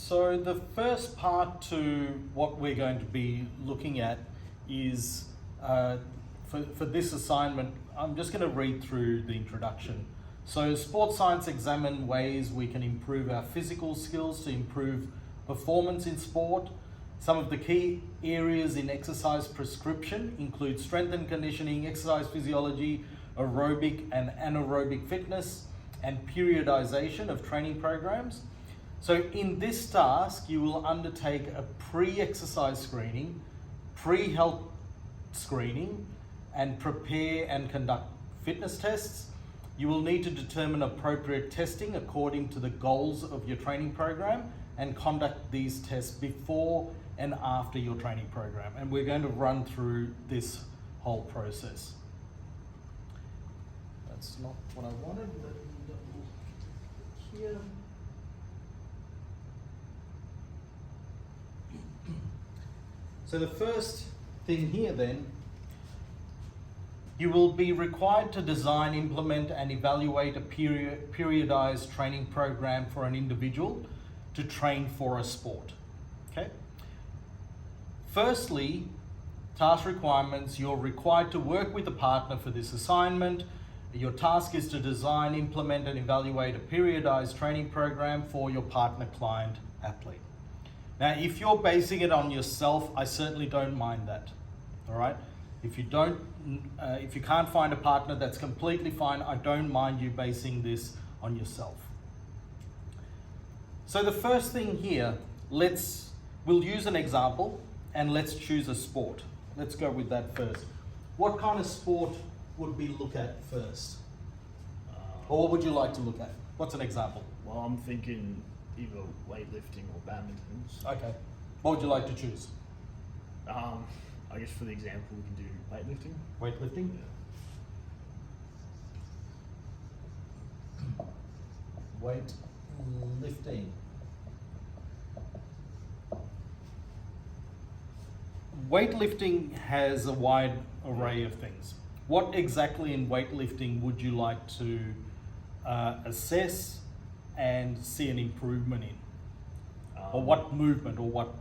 So the first part to what we're going to be looking at is, for this assignment, I'm just going to read through the introduction. So sports science examine ways we can improve our physical skills to improve performance in sport. Some of the key areas in exercise prescription include strength and conditioning, exercise physiology, aerobic and anaerobic fitness, and periodization of training programs. So in this task, you will undertake a pre-exercise screening, pre-health screening, and prepare and conduct fitness tests. You will need to determine appropriate testing according to the goals of your training program and conduct these tests before and after your training program. And we're going to run through this whole process. That's not what I wanted. Let me double here. So the first thing here then, you will be required to design, implement and evaluate a periodized training program for an individual to train for a sport. Okay. Firstly, task requirements, you're required to work with a partner for this assignment. Your task is to design, implement and evaluate a periodized training program for your partner, client, athlete. Now, if you're basing it on yourself, I certainly don't mind that, all right? If you can't find a partner, that's completely fine. I don't mind you basing this on yourself. So the first thing here, we'll use an example and let's choose a sport. Let's go with that first. What kind of sport would we look at first? Or what would you like to look at? What's an example? Well, I'm thinking either weightlifting or badminton. Okay. What would you like to choose? I guess for the example, we can do weightlifting. Weightlifting? Yeah. Weightlifting. Weightlifting has a wide array of things. What exactly in weightlifting would you like to assess and see an improvement in? Or what movement or what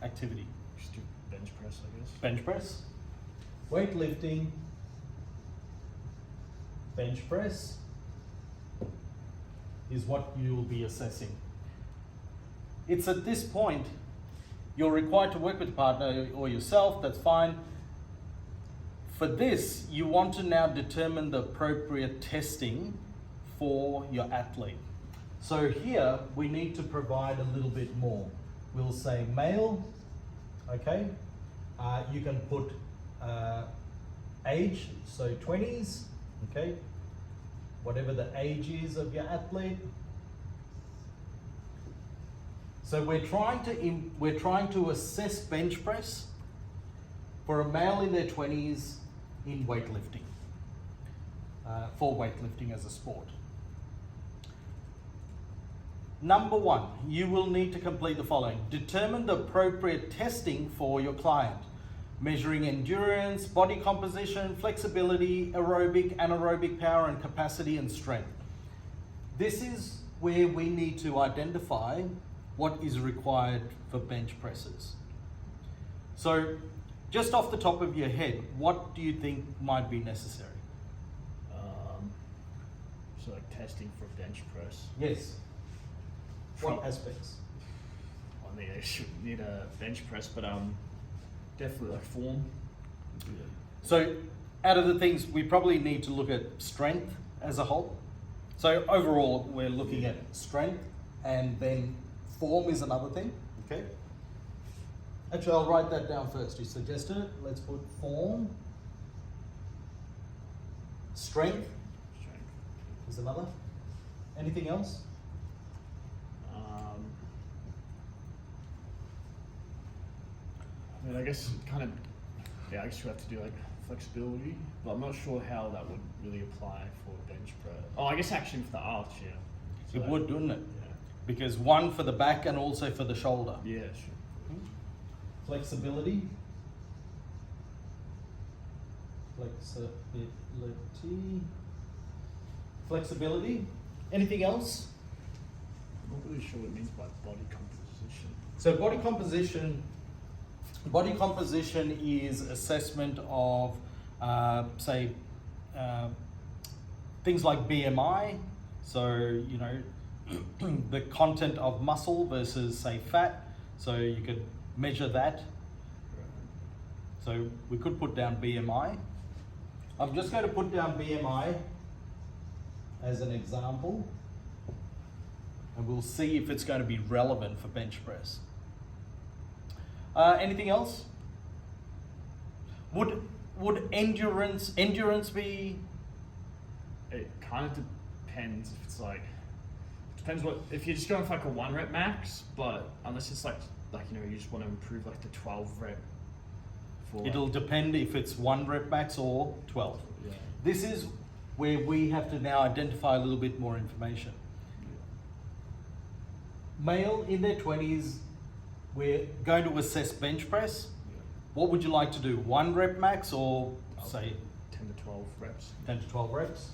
activity? Just do bench press, I guess. Bench press? Weightlifting, bench press is what you will be assessing. It's at this point, you're required to work with a partner or yourself, that's fine. For this, you want to now determine the appropriate testing for your athlete. So here, we need to provide a little bit more. We'll say male, okay? You can put age, so 20s, okay? Whatever the age is of your athlete. So we're trying to assess bench press for a male in their 20s in weightlifting, for weightlifting as a sport. Number one, you will need to complete the following. Determine the appropriate testing for your client, measuring endurance, body composition, flexibility, aerobic, anaerobic power and capacity and strength. This is where we need to identify what is required for bench presses. So just off the top of your head, what do you think might be necessary? So like testing for bench press. Yes. What aspects? I mean, I should need a bench press, but definitely like form. So out of the things, we probably need to look at strength as a whole. So overall, we're looking at strength, and then form is another thing, okay? Actually, I'll write that down first. You suggested it. Let's put form. Strength is another. Anything else? I mean, I guess kind of, yeah, I guess you have to do like flexibility, but I'm not sure how that would really apply for bench press. Oh, I guess actually for the arch, yeah. So It would, wouldn't it? Yeah. Because one for the back and also for the shoulder. Yeah, sure. Flexibility. Flexibility. Anything else? I'm not really sure what it means by body composition. So body composition is assessment of, say, things like BMI. So, you know, the content of muscle versus, say, fat. So you could measure that. So we could put down BMI. I'm just going to put down BMI as an example, and we'll see if it's going to be relevant for bench press. Anything else? Would endurance be? It kind of depends if it's like, depends what, if you're just going for like a 1 rep max, but unless it's like you know, you just want to improve like the 12 rep. It'll depend if it's 1 rep max or 12. Yeah. This is where we have to now identify a little bit more information. Yeah. Male in their 20s, we're going to assess bench press. Yeah. What would you like to do? 1 rep max or say 10 to 12 reps. 10 to 12 reps?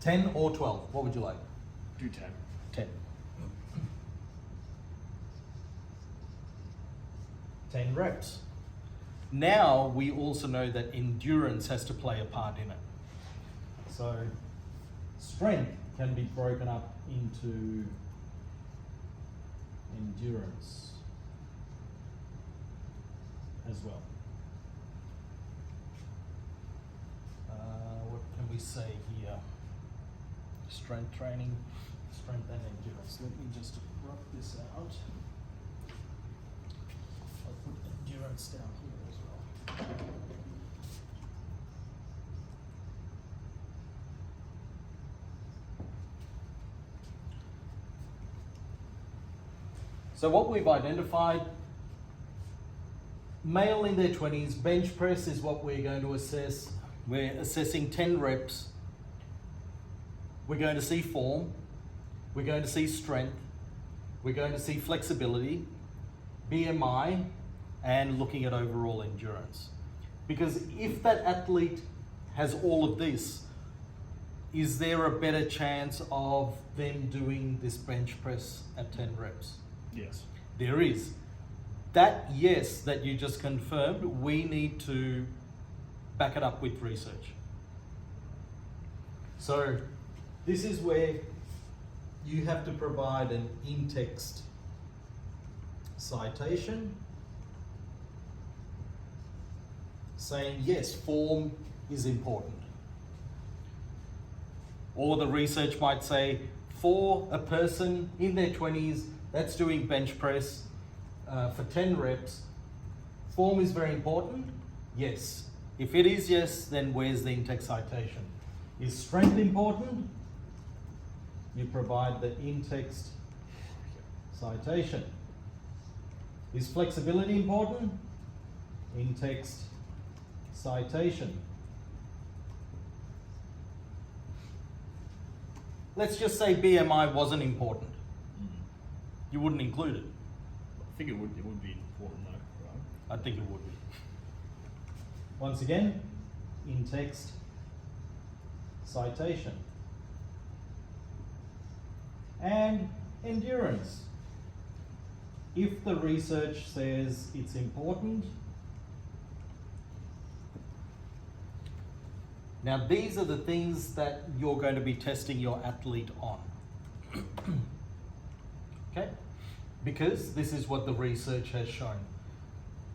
10 or 12? What would you like? Do 10. 10. 10 reps. Now we also know that endurance has to play a part in it. So strength can be broken up into endurance as well. What can we say here? Strength training, strength and endurance. Let me just rub this out. I'll put endurance down here as well. So what we've identified, male in their 20s, bench press is what we're going to assess. We're assessing 10 reps. We're going to see form. We're going to see strength. We're going to see flexibility, BMI, and looking at overall endurance. Because if that athlete has all of this, is there a better chance of them doing this bench press at 10 reps? Yes. There is. That yes that you just confirmed, we need to back it up with research. So this is where you have to provide an in-text citation saying yes, form is important. Or the research might say, for a person in their 20s that's doing bench press for 10 reps, form is very important? Yes. If it is yes, then where's the in-text citation? Is strength important? You provide the in-text citation. Is flexibility important? In-text citation. Let's just say BMI wasn't important. You wouldn't include it. I think it would be important though, right? I think it would be. Once again, in-text citation. And endurance. If the research says it's important, now these are the things that you're going to be testing your athlete on. Okay? Because this is what the research has shown.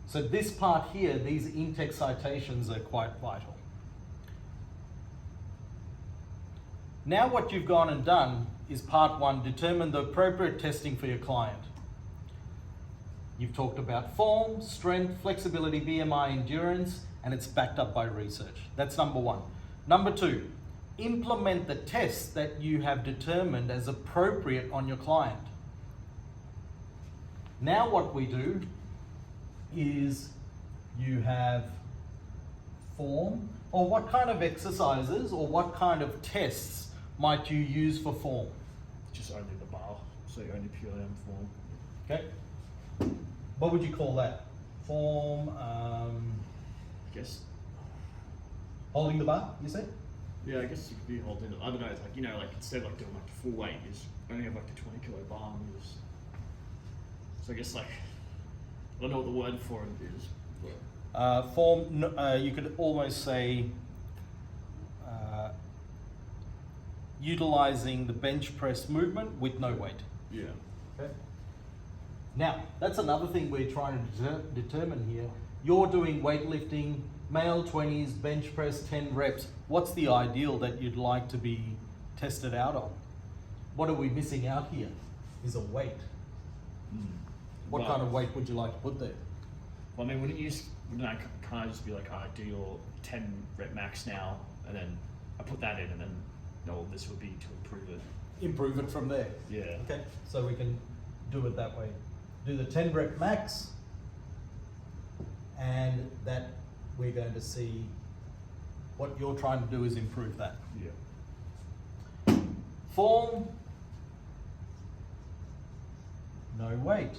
So this part here, these in-text citations are quite vital. Now what you've gone and done is part 1, determine the appropriate testing for your client. You've talked about form, strength, flexibility, BMI, endurance, and it's backed up by research. That's number 1. Number 2, implement the tests that you have determined as appropriate on your client. Now what we do is you have form, or what kind of exercises or what kind of tests might you use for form? Just only the bar, so you're only purely on form. Okay. What would you call that? Form, I guess. holding the bar, you say? Yeah, I guess it could be holding. I don't know. It's like, you know, like instead of like doing like the full weight, you just only have like the 20 kilo bar. And you just... So I guess like I don't know what the word for it is. But... You could almost say utilizing the bench press movement with no weight. Yeah. Okay. Now, that's another thing we're trying to determine here. You're doing weightlifting, male 20s, bench press 10 reps. What's the ideal that you'd like to be tested out on? What are we missing out here? Is a weight. What kind of weight would you like to put there? Well, I mean, wouldn't I kind of just be like, I do your 10 rep max now, and then I put that in, and then no, this would be to improve it. Improve it from there. Yeah. Okay, so we can do it that way. Do the 10 rep max, and that we're going to see what you're trying to do is improve that. Yeah. Form, no weight.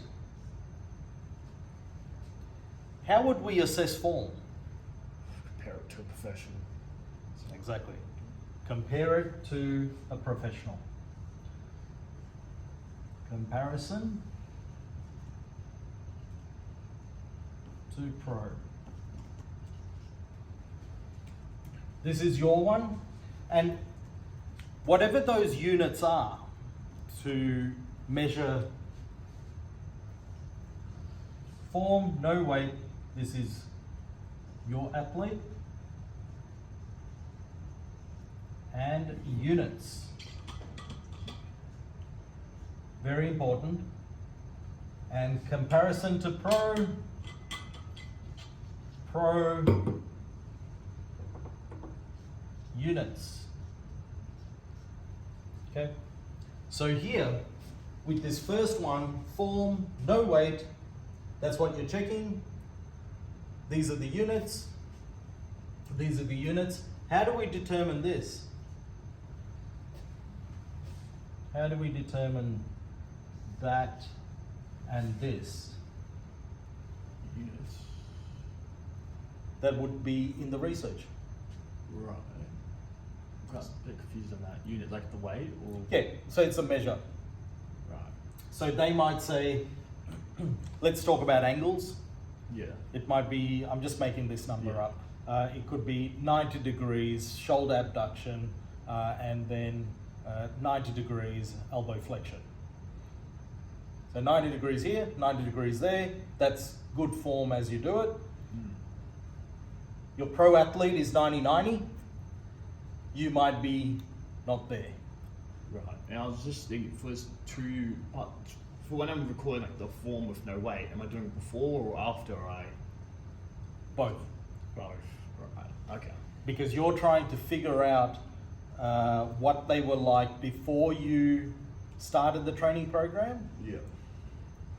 How would we assess form? Compare it to a professional. Exactly. Compare it to a professional. Comparison to pro. This is your one, and whatever those units are to measure form, no weight, this is your athlete, and units. Very important. And comparison to pro units. Okay, so here with this first one, form, no weight, that's what you're checking. These are the units. These are the units. How do we determine this? How do we determine that and this? Units. That would be in the research. Right. I'm just a bit confused on that. Unit, like the weight, or? Yeah, so it's a measure. Right. So they might say, let's talk about angles. Yeah. It might be, I'm just making this number Yeah. up. It could be 90 degrees shoulder abduction and then 90 degrees elbow flexion. So 90 degrees here, 90 degrees there. That's good form as you do it. Your pro athlete is 90-90. You might be not there. Right. And I was just thinking, for this for when I'm recording like the form with no weight, am I doing it before or after I? Both. Both. Right. Okay. Because you're trying to figure out what they were like before you started the training program. Yeah.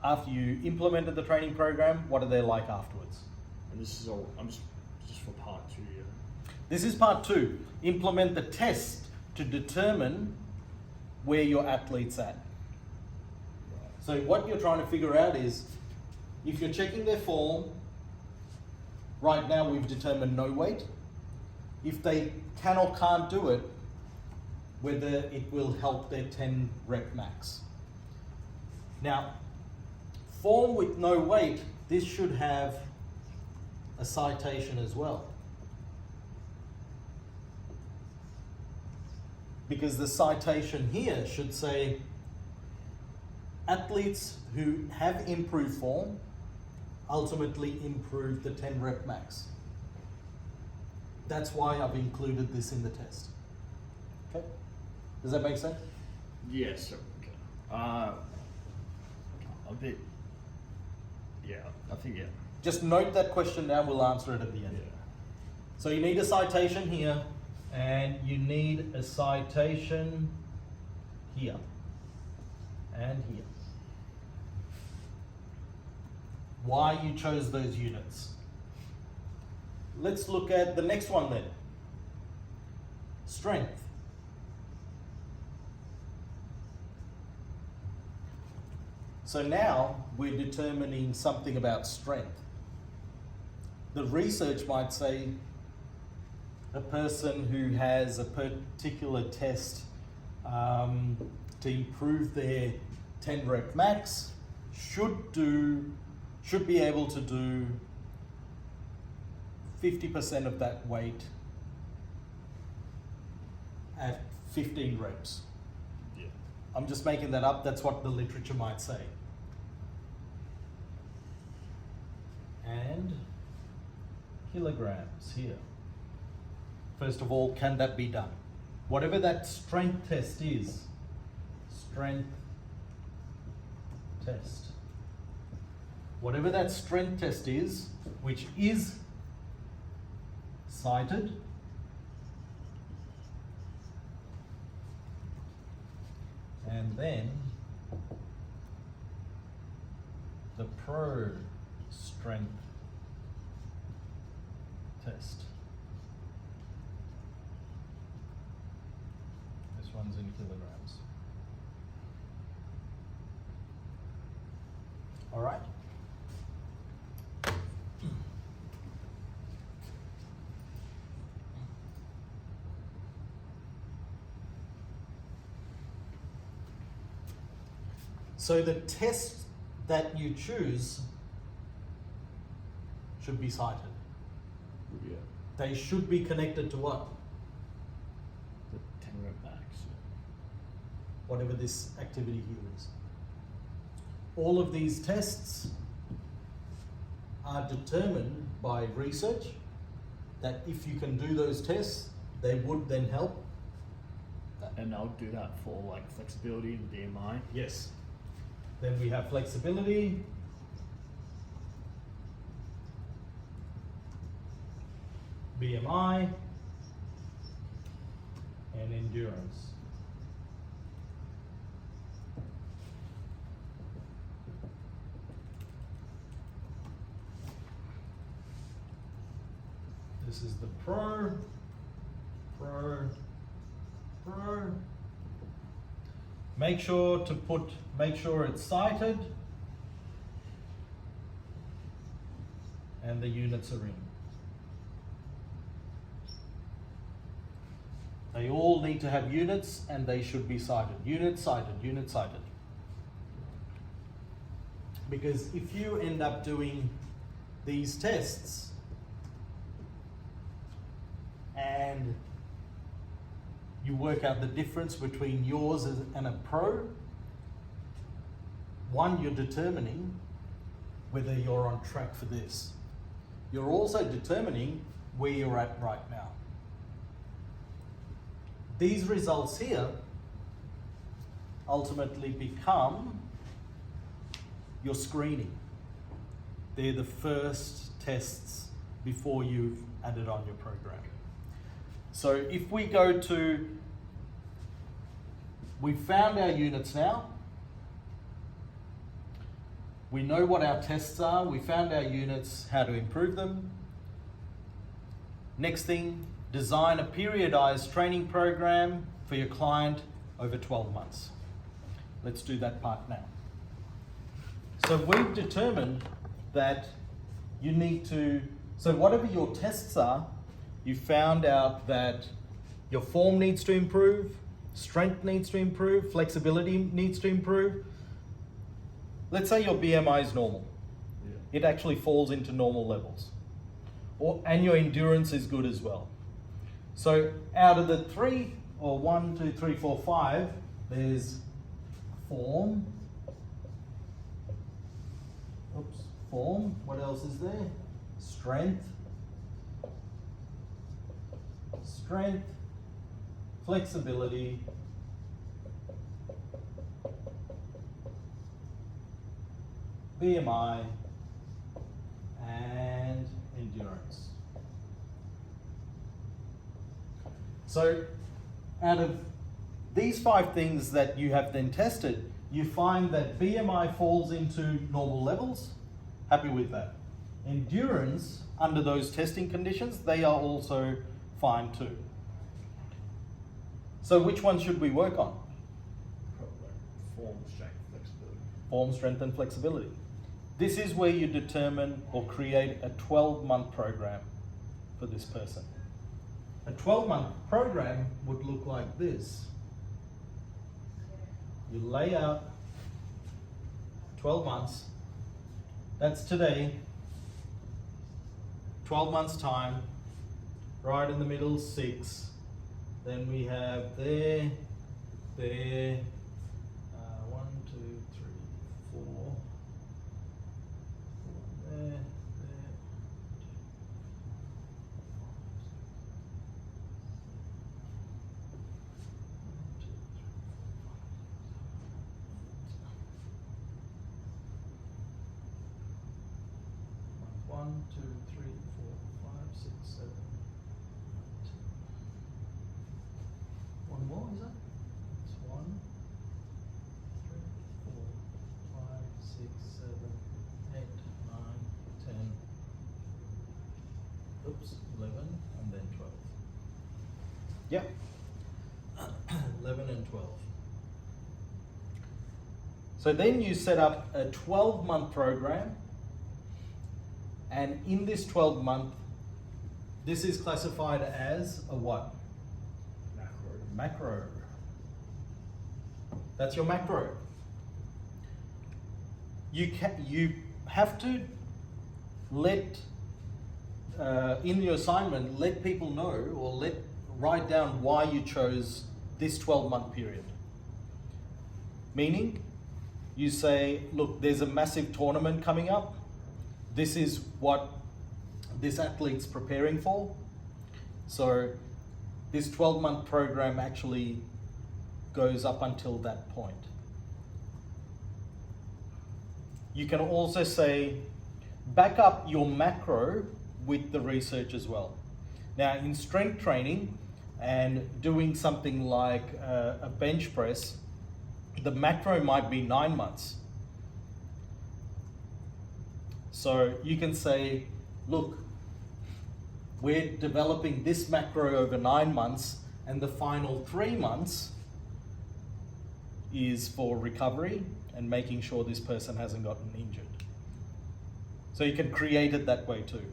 After you implemented the training program, what are they like afterwards? And this is all, I'm just for part 2, yeah. This is part 2. Implement the test to determine where your athlete's at. Right. So what you're trying to figure out is, if you're checking their form, right now we've determined no weight. If they can or can't do it, whether it will help their 10 rep max. Now, form with no weight, this should have a citation as well. Because the citation here should say, athletes who have improved form ultimately improve the 10 rep max. That's why I've included this in the test. Okay? Does that make sense? Yes. Okay. A bit. Yeah. I think, yeah. Just note that question down, we'll answer it at the end. Yeah. So you need a citation here, and you need a citation here, and here. Why you chose those units. Let's look at the next one then. Strength. So now we're determining something about strength. The research might say a person who has a particular test to improve their 10 rep max should be able to do 50% of that weight at 15 reps. Yeah. I'm just making that up, that's what the literature might say. And kilograms here. First of all, can that be done? Whatever that strength test is, strength test. Whatever that strength test is, which is cited, and then the pro strength test. This one's in kilograms. All right. So the test that you choose should be cited. Yeah. They should be connected to what? The 10 rep max. Whatever this activity here is. All of these tests are determined by research that if you can do those tests, they would then help. And I'll do that for like flexibility and BMI. Yes. Then we have flexibility, BMI, and endurance. This is the pro. Make sure it's cited and the units are in. They all need to have units and they should be cited. Unit cited, unit cited. Because if you end up doing these tests and you work out the difference between yours and a pro, one, you're determining whether you're on track for this. You're also determining where you're at right now. These results here ultimately become your screening. They're the first tests before you've added on your program. So if we go to, we've found our units now. We know what our tests are. We found our units, how to improve them. Next thing, design a periodized training program for your client over 12 months. Let's do that part now. So we've determined that you need to, so whatever your tests are, you found out that your form needs to improve, strength needs to improve, flexibility needs to improve. Let's say your BMI is normal. Yeah. It actually falls into normal levels. And your endurance is good as well. So out of the 3, or 1, 2, 3, 4, 5, there's form. Oops, form. What else is there? Strength. Strength, flexibility, BMI, and endurance. So out of these 5 things that you have then tested, you find that BMI falls into normal levels. Happy with that. Endurance, under those testing conditions, they are also fine too. So which one should we work on? Form, strength, flexibility. Form, strength, and flexibility. This is where you determine or create a 12-month program for this person. A 12-month program would look like this. You lay out 12 months, that's today, 12 months time, right in the middle 6, then we have there, 1, 2, 3, 4, there, 1, 2, 3, 4, 5, 6, 7, 8. One more, is that? It's 1, 3, 4, 5, 6, 7, 8, 9, 10. Oops, 11 and then 12. Yep. 11 and 12. So then you set up a 12-month program. And in this 12-month, this is classified as a what? Macro. That's your macro. You have to let, in your assignment, let people know or write down why you chose this 12-month period. Meaning, you say, look, there's a massive tournament coming up. This is what this athlete's preparing for. So this 12-month program actually goes up until that point. You can also say, back up your macro with the research as well. Now in strength training and doing something like a bench press, the macro might be 9 months. So you can say, look, we're developing this macro over 9 months and the final 3 months is for recovery and making sure this person hasn't gotten injured. So you can create it that way too.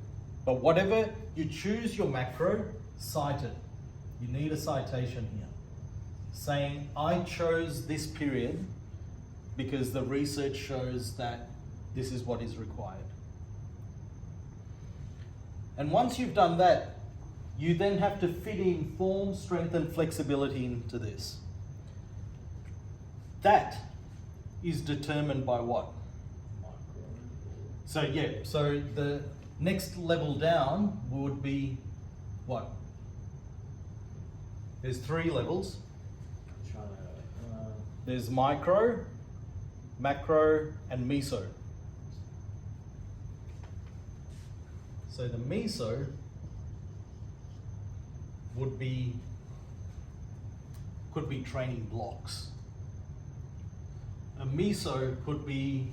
But whatever you choose your macro, cite it. You need a citation here. Saying, I chose this period because the research shows that this is what is required. And once you've done that, you then have to fit in form, strength, and flexibility into this. That is determined by what? So the next level down would be what? There's 3 levels. There's micro, macro, and meso. So the meso could be training blocks. A meso could be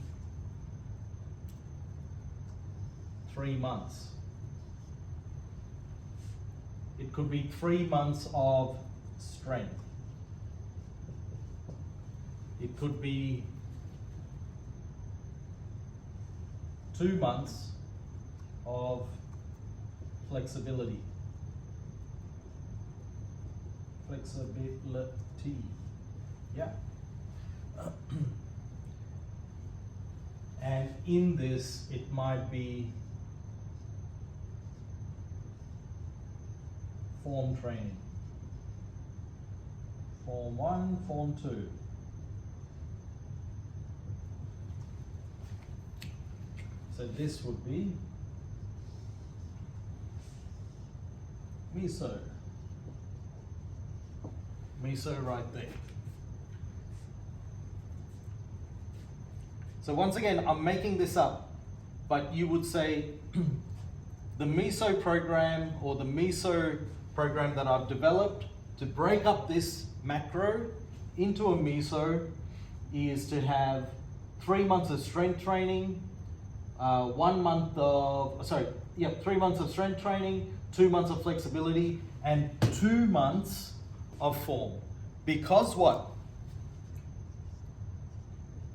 3 months. It could be 3 months of strength. It could be 2 months of flexibility. Yeah. And in this, it might be form training. Form 1, form 2. So this would be meso. Meso right there. So once again, I'm making this up, but you would say the meso program or the meso program that I've developed to break up this macro into a meso is to have 3 months of strength training, 1 month of, 3 months of strength training, 2 months of flexibility, and 2 months of form. Because what?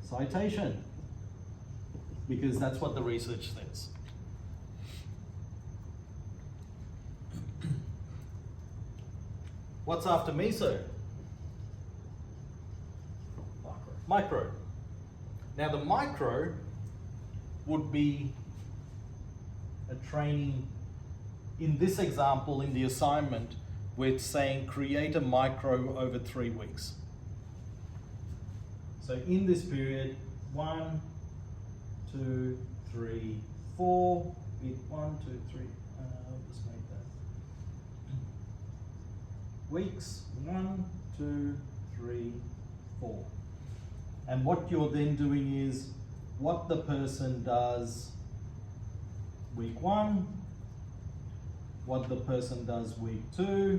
Citation. Because that's what the research says. What's after meso? Micro. Now the micro would be a training, in this example, in the assignment, we're saying create a micro over 3 weeks. So in this period, 1, 2, 3, 4, 1, 2, 3, I'll just make that. Weeks, 1, 2, 3, 4. And what you're then doing is what the person does week 1, what the person does week 2,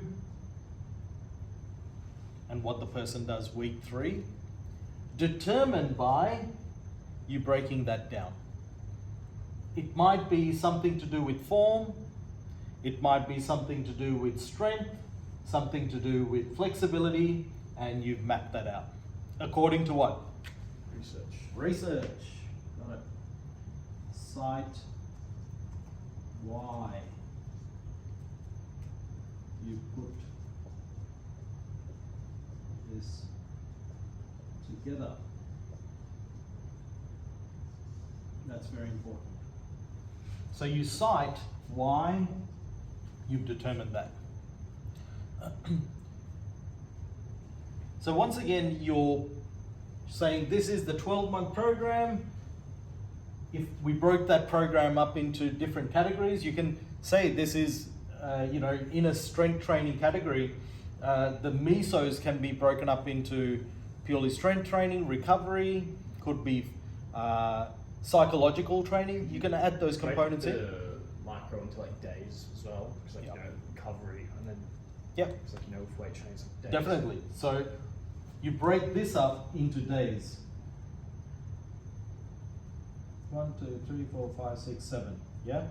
and what the person does week 3, determined by you breaking that down. It might be something to do with form, it might be something to do with strength, something to do with flexibility, and you've mapped that out. According to what? Research. Got it. Site Y. You put this together. That's very important. So you cite why you've determined that. So once again, you're saying this is the 12-month program. If we broke that program up into different categories, you can say this is, in a strength training category, the mesos can be broken up into purely strength training, recovery, could be psychological training. You can add those components in. Micro into like days as well, because like recovery and then it's like if weight training days. Definitely. So you break this up into days. 1, 2, 3, 4, 5, 6, 7. Yeah?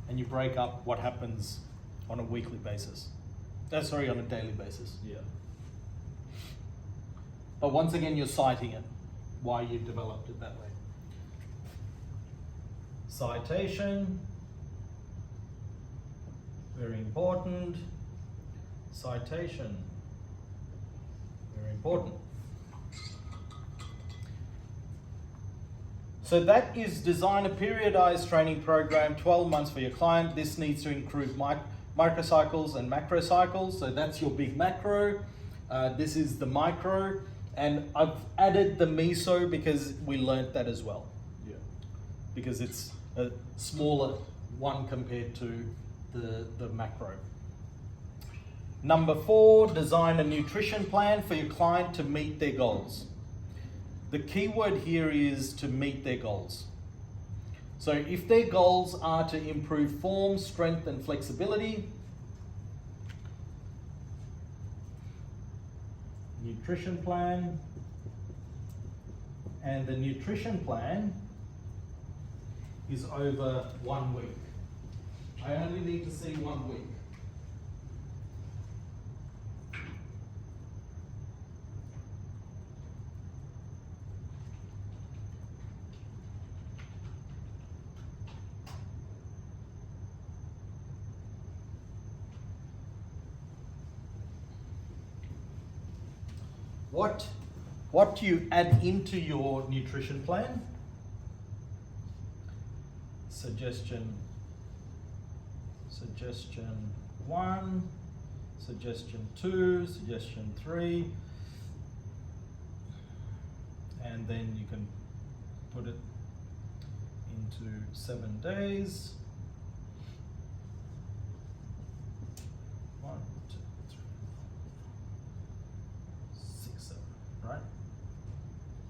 And you break up what happens on a weekly basis. On a daily basis. Yeah. But once again, you're citing it, why you developed it that way. Citation, very important. Citation, very important. So that is design a periodized training program, 12 months for your client. This needs to include microcycles and macrocycles. So that's your big macro. This is the micro. And I've added the meso because we learnt that as well. Yeah. Because it's a smaller one compared to the macro. Number 4, design a nutrition plan for your client to meet their goals. The key word here is to meet their goals. So if their goals are to improve form, strength, and flexibility, nutrition plan, and the nutrition plan is over 1 week. I only need to see 1 week. What do you add into your nutrition plan? Suggestion 1, suggestion 2, suggestion 3, and then you can put it into 7 days. 1, 2, 3, 6, 7, right?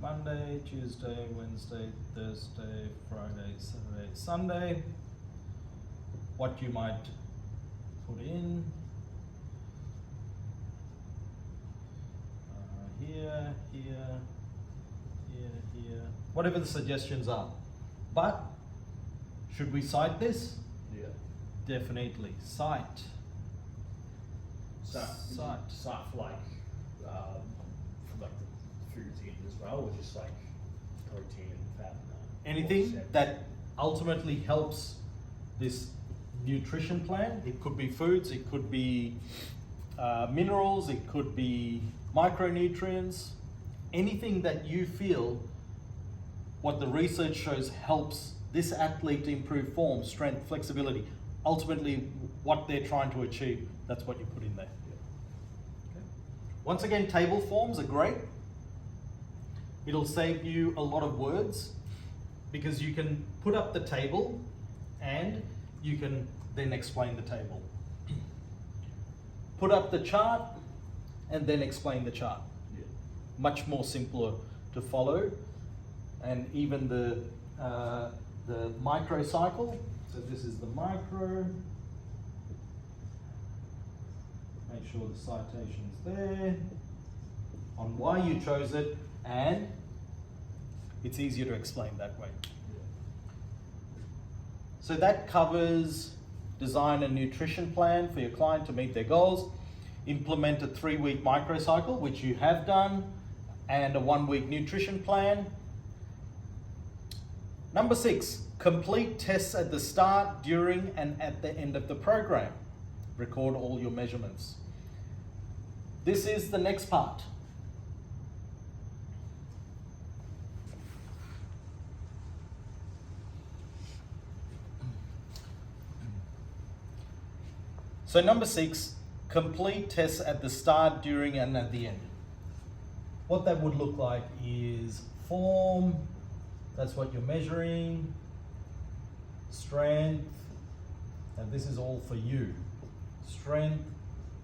Monday, Tuesday, Wednesday, Thursday, Friday, Saturday, Sunday. What you might put in here, whatever the suggestions are. But should we cite this? Yeah. Definitely cite. Cite for like the foods eaten as well, or just like protein and fat and that. Anything that ultimately helps this nutrition plan. It could be foods, it could be minerals, it could be micronutrients, anything that you feel what the research shows helps this athlete to improve form, strength, flexibility, ultimately what they're trying to achieve, that's what you put in there. Okay. Once again, table forms are great. It'll save you a lot of words because you can put up the table and you can then explain the table. Put up the chart and then explain the chart. Yeah. Much more simpler to follow. And even the microcycle, so this is the micro. Make sure the citation's there on why you chose it, and it's easier to explain that way. So that covers design a nutrition plan for your client to meet their goals, implement a 3-week microcycle, which you have done, and a 1-week nutrition plan. Number 6, complete tests at the start, during, and at the end of the program. Record all your measurements. This is the next part. So number 6, complete tests at the start, during, and at the end. What that would look like is form, that's what you're measuring, strength, and this is all for you. Strength,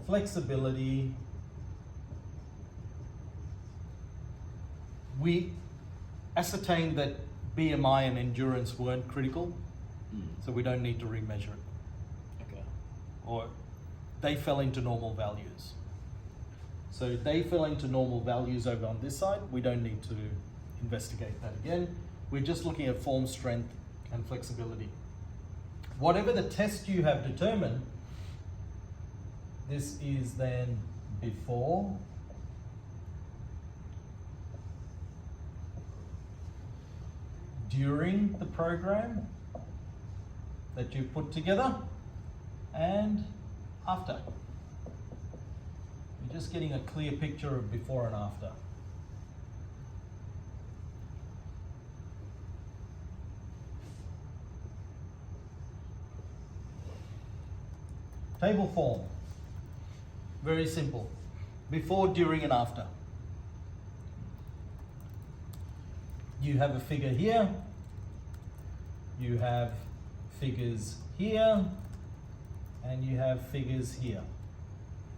flexibility. We ascertained that BMI and endurance weren't critical, so we don't need to remeasure it. Okay. Or they fell into normal values. So they fell into normal values over on this side. We don't need to investigate that again. We're just looking at form, strength, and flexibility. Whatever the test you have determined, this is then before, during the program that you put together, and after. You're just getting a clear picture of before and after. Table form, very simple. Before, during, and after. You have a figure here, you have figures here, and you have figures here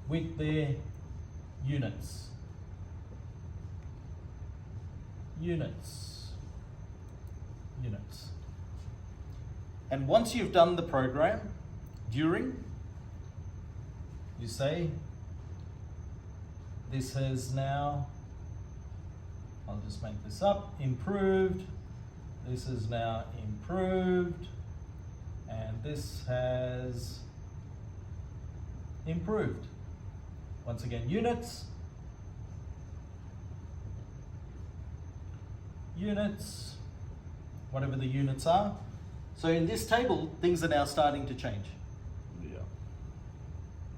with their units. Units. And once you've done the program, during, you say, this has now, I'll just make this up, improved, this is now improved, and this has improved. Once again, units, whatever the units are. So in this table, things are now starting to change. Yeah.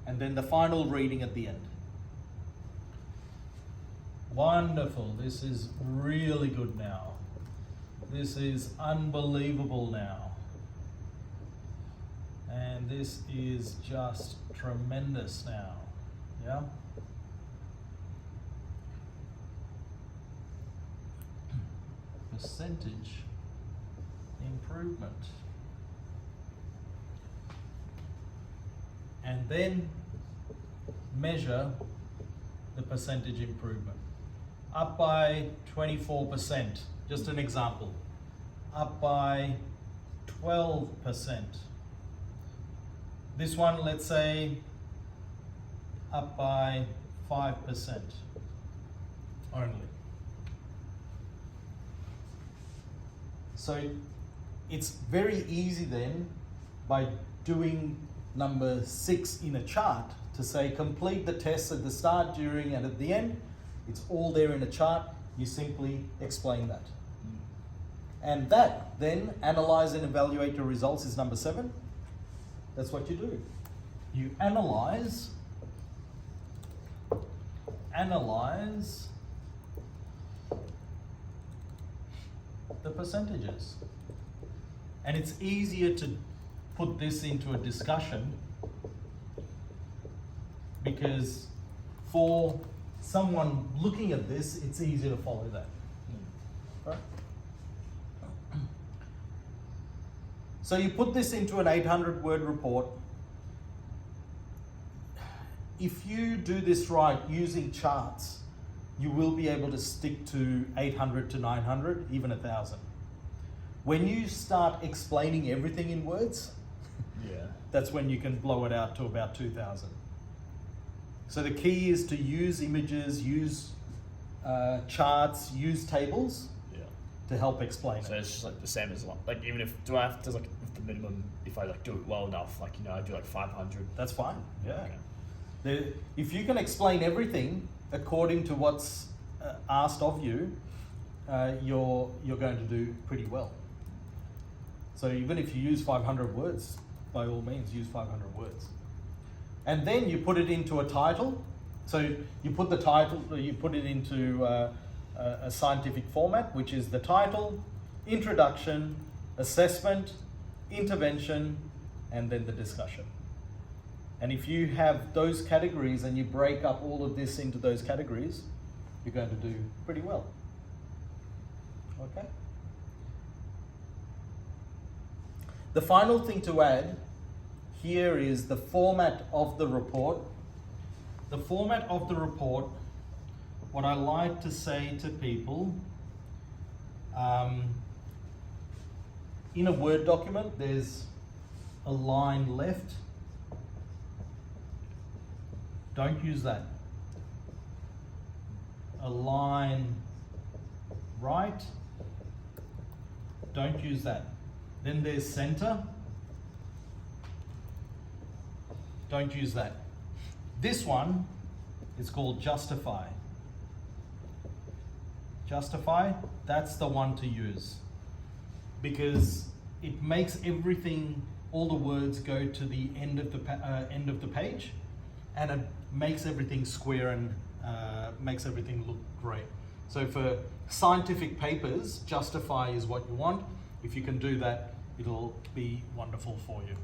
And then the final reading at the end. Wonderful, this is really good now. This is unbelievable now. And this is just tremendous now, yeah? Percentage improvement. And then measure the percentage improvement. Up by 24%, just an example. Up by 12%. This one, let's say, up by 5% only. So it's very easy then, by doing number 6 in a chart, to say complete the tests at the start, during, and at the end. It's all there in a chart. You simply explain that. And that then, analyze and evaluate your results, is number 7. That's what you do. You analyze the percentages. And it's easier to put this into a discussion because for someone looking at this, it's easier to follow that. Right? So you put this into an 800-word report. If you do this right using charts, you will be able to stick to 800 to 900, even 1,000. When you start explaining everything in words, that's when you can blow it out to about 2,000. So the key is to use images, use charts, use tables to help explain So it. it's just like the same as like even if do I have to like with the minimum if I like do it well enough like I do like 500. That's fine. Yeah. Okay. If you can explain everything according to what's asked of you, you're going to do pretty well. So even if you use 500 words, by all means, use 500 words. And then you put it into a title. So you put the title, you put it into a scientific format, which is the title, introduction, assessment, intervention, and then the discussion. And if you have those categories and you break up all of this into those categories, you're going to do pretty well. Okay? The final thing to add here is the format of the report. The format of the report, what I like to say to people, in a Word document, there's a line left. Don't use that. A line right. Don't use that. Then there's center. Don't use that. This one is called justify. Justify, that's the one to use because it makes everything, all the words go to the end of the page, and it makes everything square and makes everything look great. So for scientific papers, justify is what you want. If you can do that, it'll be wonderful for you.